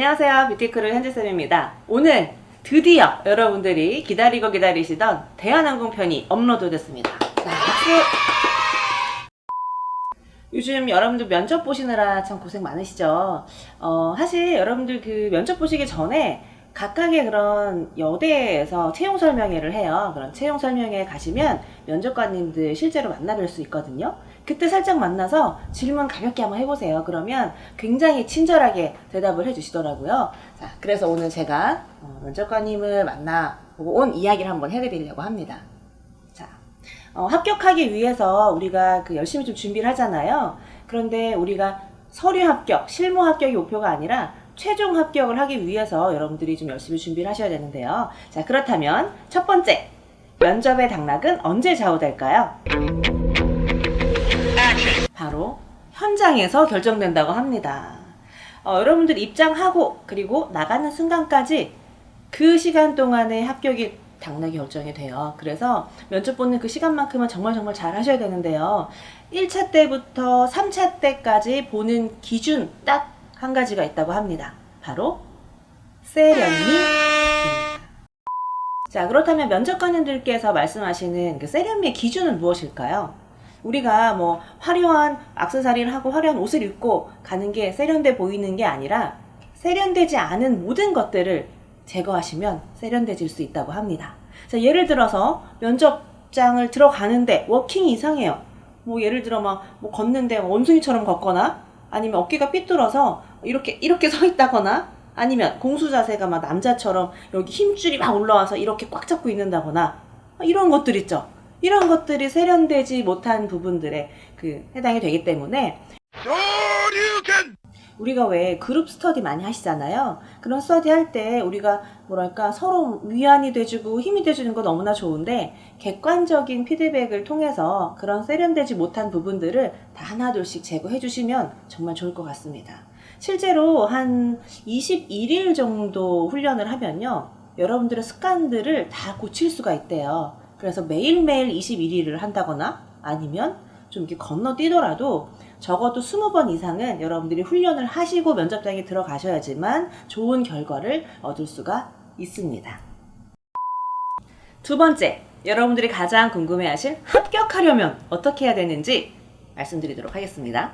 안녕하세요. 뷰티크루 현지쌤입니다. 오늘 드디어 여러분들이 기다리고 기다리시던 대한항공 편이 업로드 됐습니다. 자, 박수! 요즘 여러분들 면접 보시느라 참 고생 많으시죠? 사실 여러분들 그 면접 보시기 전에 각각의 그런 여대에서 채용 설명회를 해요. 그런 채용 설명회에 가시면 면접관님들 실제로 만나뵐 수 있거든요. 그때 살짝 만나서 질문 가볍게 한번 해보세요. 그러면 굉장히 친절하게 대답을 해주시더라고요. 자, 그래서 오늘 제가 면접관님을 만나보고 온 이야기를 한번 해드리려고 합니다. 자, 합격하기 위해서 우리가 열심히 좀 준비를 하잖아요. 그런데 우리가 서류 합격, 실무 합격이 목표가 아니라 최종 합격을 하기 위해서 여러분들이 좀 열심히 준비를 하셔야 되는데요. 자, 그렇다면 첫 번째, 면접의 당락은 언제 좌우될까요? 바로 현장에서 결정된다고 합니다. 여러분들 입장하고 그리고 나가는 순간까지 그 시간 동안의 합격이 당락이 결정이 돼요. 그래서 면접 보는 그 시간만큼은 정말 잘 하셔야 되는데요. 1차 때부터 3차 때까지 보는 기준 딱 한 가지가 있다고 합니다. 바로 세련미입니다. 자, 그렇다면 면접관님들께서 말씀하시는 그 세련미의 기준은 무엇일까요? 우리가 뭐 화려한 액세서리를 하고 화려한 옷을 입고 가는 게 세련돼 보이는 게 아니라 세련되지 않은 모든 것들을 제거하시면 세련돼질 수 있다고 합니다. 자, 예를 들어서 면접장을 들어가는데 워킹이 이상해요. 뭐 예를 들어 뭐 걷는데 원숭이처럼 걷거나 아니면 어깨가 삐뚤어서 이렇게 서 있다거나 아니면 공수 자세가 막 남자처럼 여기 힘줄이 막 올라와서 이렇게 꽉 잡고 있는다거나 이런 것들 있죠. 이런 것들이 세련되지 못한 부분들에 해당이 되기 때문에 우리가 왜 그룹 스터디 많이 하시잖아요. 그런 스터디 할 때 우리가 서로 위안이 돼주고 힘이 돼주는 건 너무나 좋은데 객관적인 피드백을 통해서 그런 세련되지 못한 부분들을 다 하나둘씩 제거해 주시면 정말 좋을 것 같습니다. 실제로 한 21일 정도 훈련을 하면요, 여러분들의 습관들을 다 고칠 수가 있대요. 그래서 매일매일 21일을 한다거나 아니면 좀 이렇게 건너뛰더라도 적어도 20번 이상은 여러분들이 훈련을 하시고 면접장에 들어가셔야지만 좋은 결과를 얻을 수가 있습니다. 두 번째, 여러분들이 가장 궁금해하실 합격하려면 어떻게 해야 되는지 말씀드리도록 하겠습니다.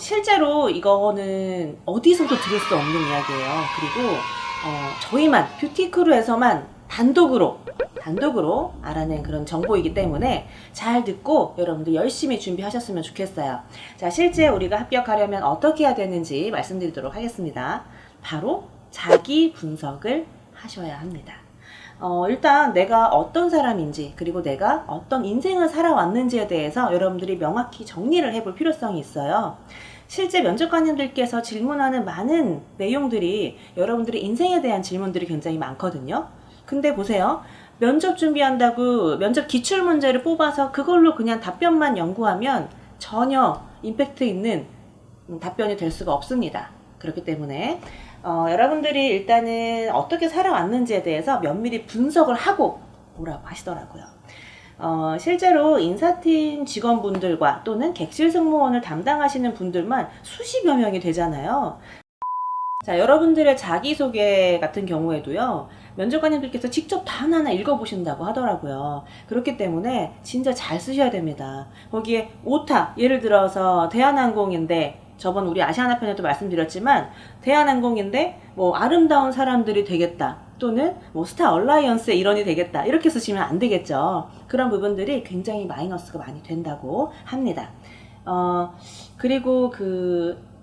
실제로 이거는 어디서도 들을 수 없는 이야기예요. 그리고 저희만 뷰티크루에서만 단독으로 알아낸 그런 정보이기 때문에 잘 듣고 여러분들 열심히 준비하셨으면 좋겠어요. 자, 실제 우리가 합격하려면 어떻게 해야 되는지 말씀드리도록 하겠습니다. 바로 자기 분석을 하셔야 합니다. 일단 내가 어떤 사람인지 그리고 내가 어떤 인생을 살아왔는지에 대해서 여러분들이 명확히 정리를 해볼 필요성이 있어요. 실제 면접관님들께서 질문하는 많은 내용들이 여러분들의 인생에 대한 질문들이 굉장히 많거든요. 근데 보세요. 면접 준비한다고 면접 기출문제를 뽑아서 그걸로 그냥 답변만 연구하면 전혀 임팩트 있는 답변이 될 수가 없습니다. 그렇기 때문에 여러분들이 일단은 어떻게 살아왔는지에 대해서 면밀히 분석을 하고 오라고 하시더라고요. 실제로 인사팀 직원분들과 또는 객실 승무원을 담당하시는 분들만 수십여 명이 되잖아요. 자, 여러분들의 자기소개 같은 경우에도요, 면접관님들께서 직접 다 하나하나 읽어보신다고 하더라고요. 그렇기 때문에 진짜 잘 쓰셔야 됩니다. 거기에 오타, 예를 들어서 대한항공인데, 저번 우리 아시아나 편에도 말씀드렸지만, 대한항공인데, 아름다운 사람들이 되겠다. 또는 스타 얼라이언스의 일원이 되겠다. 이렇게 쓰시면 안 되겠죠. 그런 부분들이 굉장히 마이너스가 많이 된다고 합니다. 그리고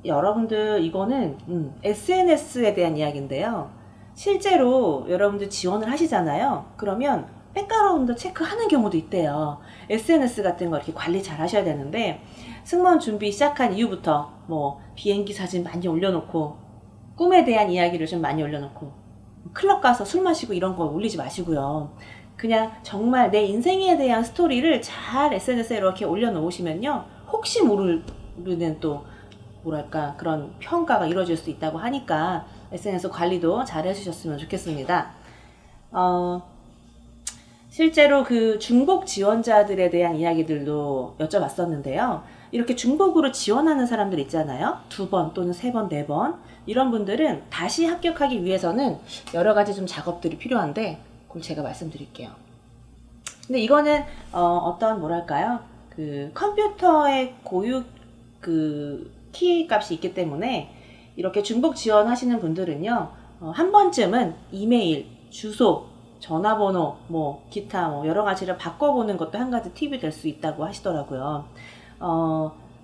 여러분들 이거는 SNS에 대한 이야기인데요. 실제로 여러분들 지원을 하시잖아요. 그러면 백그라운드 체크하는 경우도 있대요. SNS 같은 거 이렇게 관리 잘 하셔야 되는데 승무원 준비 시작한 이후부터 비행기 사진 많이 올려놓고 꿈에 대한 이야기를 좀 많이 올려놓고 클럽 가서 술 마시고 이런 거 올리지 마시고요. 그냥 정말 내 인생에 대한 스토리를 잘 SNS에 이렇게 올려놓으시면요. 혹시 모르는 또 그런 평가가 이루어질 수 있다고 하니까 SNS 관리도 잘 해주셨으면 좋겠습니다. 실제로 중복 지원자들에 대한 이야기들도 여쭤봤었는데요. 이렇게 중복으로 지원하는 사람들 있잖아요. 2번 또는 3번, 4번. 이런 분들은 다시 합격하기 위해서는 여러 가지 좀 작업들이 필요한데, 그걸 제가 말씀드릴게요. 근데 이거는 어떤 뭐랄까요? 그 컴퓨터의 고유 그 키 값이 있기 때문에 이렇게 중복 지원하시는 분들은요, 한 번쯤은 이메일, 주소, 전화번호, 뭐 기타 뭐 여러 가지를 바꿔보는 것도 한 가지 팁이 될 수 있다고 하시더라고요.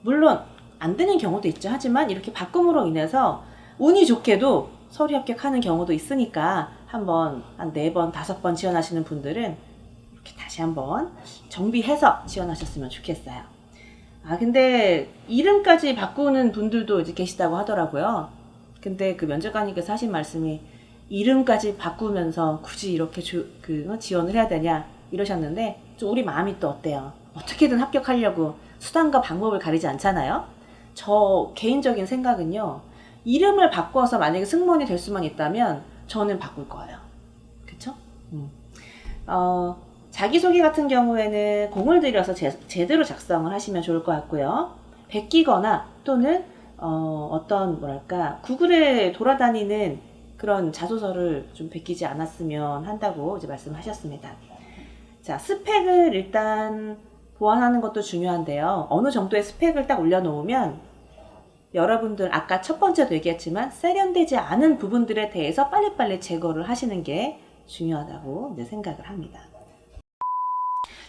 물론 안 되는 경우도 있죠. 하지만 이렇게 바꿈으로 인해서 운이 좋게도 서류 합격하는 경우도 있으니까 한번 한 4번, 5번 지원하시는 분들은 이렇게 다시 한번 정비해서 지원하셨으면 좋겠어요. 근데 이름까지 바꾸는 분들도 이제 계시다고 하더라고요. 근데 그 면접관님께서 하신 말씀이 이름까지 바꾸면서 굳이 이렇게 지원을 해야 되냐 이러셨는데, 좀 우리 마음이 또 어때요? 어떻게든 합격하려고 수단과 방법을 가리지 않잖아요. 저 개인적인 생각은요, 이름을 바꿔서 만약에 승무원이 될 수만 있다면 저는 바꿀 거예요. 그쵸? 자기소개 같은 경우에는 공을 들여서 제대로 작성을 하시면 좋을 것 같고요. 베끼거나 또는 어떤 뭐랄까 구글에 돌아다니는 그런 자소서를 좀 베끼지 않았으면 한다고 이제 말씀하셨습니다. 자, 스펙을 일단 보완하는 것도 중요한데요. 어느 정도의 스펙을 딱 올려놓으면 여러분들 아까 첫 번째도 얘기했지만 세련되지 않은 부분들에 대해서 빨리빨리 제거를 하시는 게 중요하다고 이제 생각을 합니다.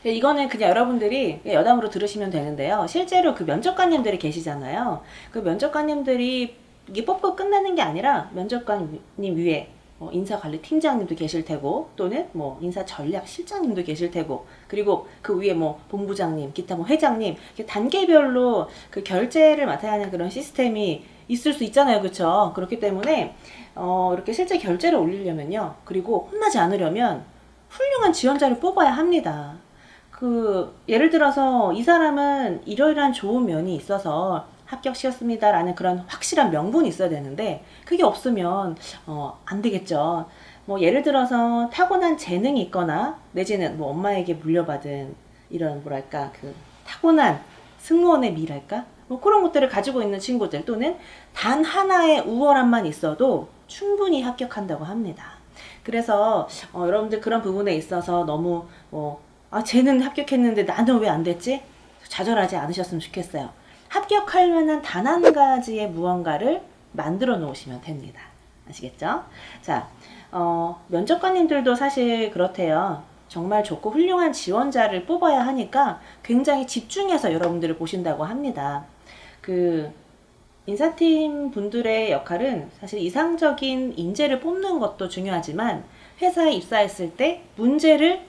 이거는 그냥 여러분들이 여담으로 들으시면 되는데요. 실제로 그 면접관님들이 계시잖아요. 그 면접관님들이 이게 뽀뽀 끝나는 게 아니라 면접관님 위에 인사관리팀장님도 계실 테고, 또는 뭐 인사전략실장님도 계실 테고, 그리고 그 위에 뭐 본부장님, 기타 뭐 회장님, 단계별로 그 결제를 맡아야 하는 그런 시스템이 있을 수 있잖아요. 그렇죠? 그렇기 때문에 이렇게 실제 결제를 올리려면요, 그리고 혼나지 않으려면 훌륭한 지원자를 뽑아야 합니다. 예를 들어서 이 사람은 이러이러한 좋은 면이 있어서 합격시켰습니다라는 그런 확실한 명분이 있어야 되는데, 그게 없으면 안 되겠죠. 뭐 예를 들어서 타고난 재능이 있거나 내지는 뭐 엄마에게 물려받은 이런 뭐랄까 그 타고난 승무원의 미랄까 뭐 그런 것들을 가지고 있는 친구들, 또는 단 하나의 우월함만 있어도 충분히 합격한다고 합니다. 그래서 여러분들 그런 부분에 있어서 너무 쟤는 합격했는데 나는 왜 안 됐지? 좌절하지 않으셨으면 좋겠어요. 합격할 만한 단 한 가지의 무언가를 만들어 놓으시면 됩니다. 아시겠죠? 자, 면접관님들도 사실 그렇대요. 정말 좋고 훌륭한 지원자를 뽑아야 하니까 굉장히 집중해서 여러분들을 보신다고 합니다. 인사팀 분들의 역할은 사실 이상적인 인재를 뽑는 것도 중요하지만, 회사에 입사했을 때 문제를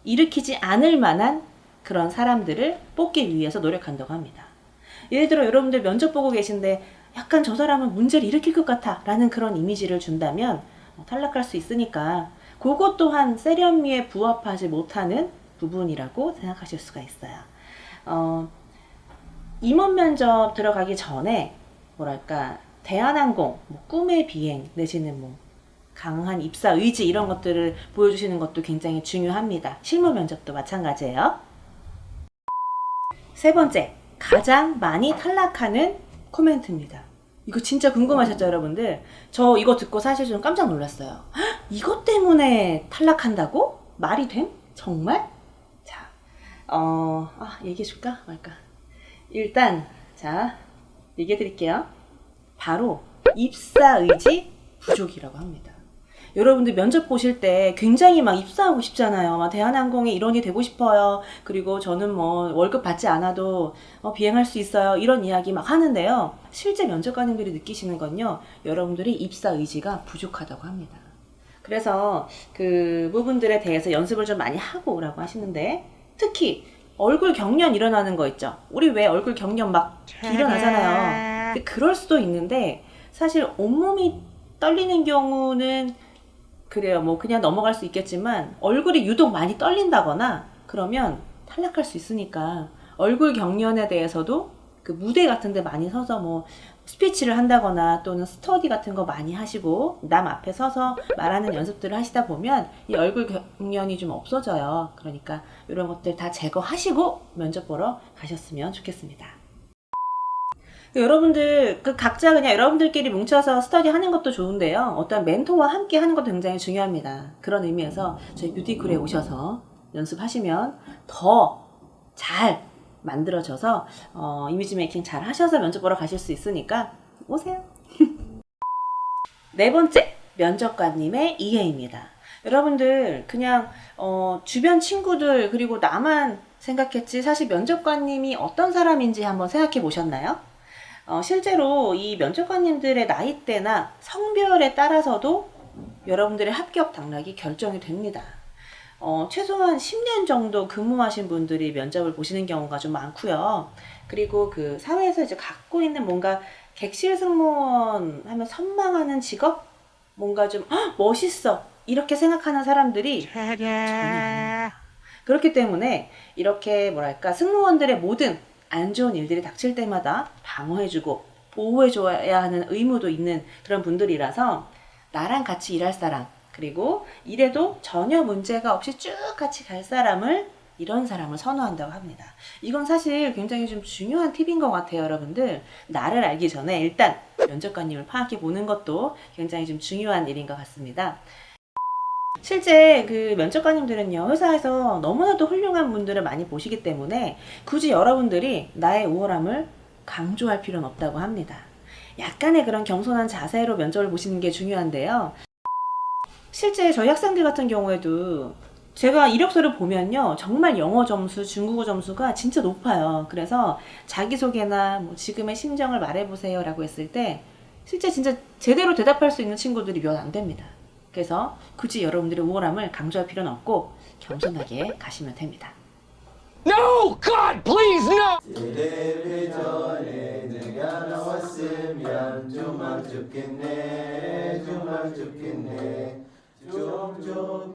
일으키지 않을 만한 그런 사람들을 뽑기 위해서 노력한다고 합니다. 예를 들어 여러분들 면접 보고 계신데 약간 저 사람은 문제를 일으킬 것 같아 라는 그런 이미지를 준다면 탈락할 수 있으니까, 그것 또한 세련미에 부합하지 못하는 부분이라고 생각하실 수가 있어요. 임원 면접 들어가기 전에 뭐랄까 대한항공 꿈의 비행 내지는 강한 입사 의지 이런 것들을 보여주시는 것도 굉장히 중요합니다. 실무 면접도 마찬가지예요. 세 번째, 가장 많이 탈락하는 코멘트입니다. 이거 진짜 궁금하셨죠, 여러분들? 저 이거 듣고 사실 좀 깜짝 놀랐어요. 헉, 이것 때문에 탈락한다고? 말이 됨? 정말? 자, 얘기해줄까 말까? 일단 자, 얘기해드릴게요. 바로 입사 의지 부족이라고 합니다. 여러분들 면접 보실 때 굉장히 막 입사하고 싶잖아요. 막 대한항공의 일원이 되고 싶어요. 그리고 저는 뭐 월급 받지 않아도 비행할 수 있어요. 이런 이야기 막 하는데요. 실제 면접관님들이 느끼시는 건요, 여러분들이 입사 의지가 부족하다고 합니다. 그래서 그 부분들에 대해서 연습을 좀 많이 하고 오라고 하시는데, 특히 얼굴 경련 일어나는 거 있죠. 우리 왜 얼굴 경련 막 일어나잖아요. 근데 그럴 수도 있는데, 사실 온몸이 떨리는 경우는 그래요. 뭐 그냥 넘어갈 수 있겠지만, 얼굴이 유독 많이 떨린다거나 그러면 탈락할 수 있으니까 얼굴 경련에 대해서도 그 무대 같은 데 많이 서서 뭐 스피치를 한다거나 또는 스터디 같은 거 많이 하시고 남 앞에 서서 말하는 연습들을 하시다 보면 이 얼굴 경련이 좀 없어져요. 그러니까 이런 것들 다 제거하시고 면접 보러 가셨으면 좋겠습니다. 여러분들 각자 그냥 여러분들끼리 뭉쳐서 스터디 하는 것도 좋은데요. 어떤 멘토와 함께 하는 것도 굉장히 중요합니다. 그런 의미에서 저희 뷰티쿨에 오셔서 연습하시면 더 잘 만들어져서 이미지 메이킹 잘 하셔서 면접 보러 가실 수 있으니까 오세요. 네 번째, 면접관님의 이해입니다. 여러분들 그냥 주변 친구들 그리고 나만 생각했지 사실 면접관님이 어떤 사람인지 한번 생각해 보셨나요? 실제로 이 면접관님들의 나이대나 성별에 따라서도 여러분들의 합격 당락이 결정이 됩니다. 최소한 10년 정도 근무하신 분들이 면접을 보시는 경우가 좀 많고요. 그리고 그 사회에서 이제 갖고 있는 뭔가 객실 승무원 하면 선망하는 직업? 뭔가 좀 멋있어 이렇게 생각하는 사람들이 전혀 아닙니다. 그렇기 때문에 이렇게 뭐랄까 승무원들의 모든 안 좋은 일들이 닥칠 때마다 방어해주고 보호해줘야 하는 의무도 있는 그런 분들이라서 나랑 같이 일할 사람 그리고 일해도 전혀 문제가 없이 쭉 같이 갈 사람을 이런 사람을 선호한다고 합니다. 이건 사실 굉장히 좀 중요한 팁인 것 같아요, 여러분들. 나를 알기 전에 일단 면접관님을 파악해 보는 것도 굉장히 좀 중요한 일인 것 같습니다. 실제 그 면접관님들은요, 회사에서 너무나도 훌륭한 분들을 많이 보시기 때문에 굳이 여러분들이 나의 우월함을 강조할 필요는 없다고 합니다. 약간의 그런 겸손한 자세로 면접을 보시는 게 중요한데요. 실제 저희 학생들 같은 경우에도 제가 이력서를 보면요, 정말 영어 점수, 중국어 점수가 진짜 높아요. 그래서 자기소개나 뭐 지금의 심정을 말해보세요 라고 했을 때 실제 진짜 제대로 대답할 수 있는 친구들이 몇 안 됩니다. 그래서 굳이 여러분들의 우월함을 강조할 필요는 없고 겸손하게 가시면 됩니다. No! God, please, no! 텔레비전에 내가 나왔으면 정말 좋겠네, 정말 좋겠네. 좀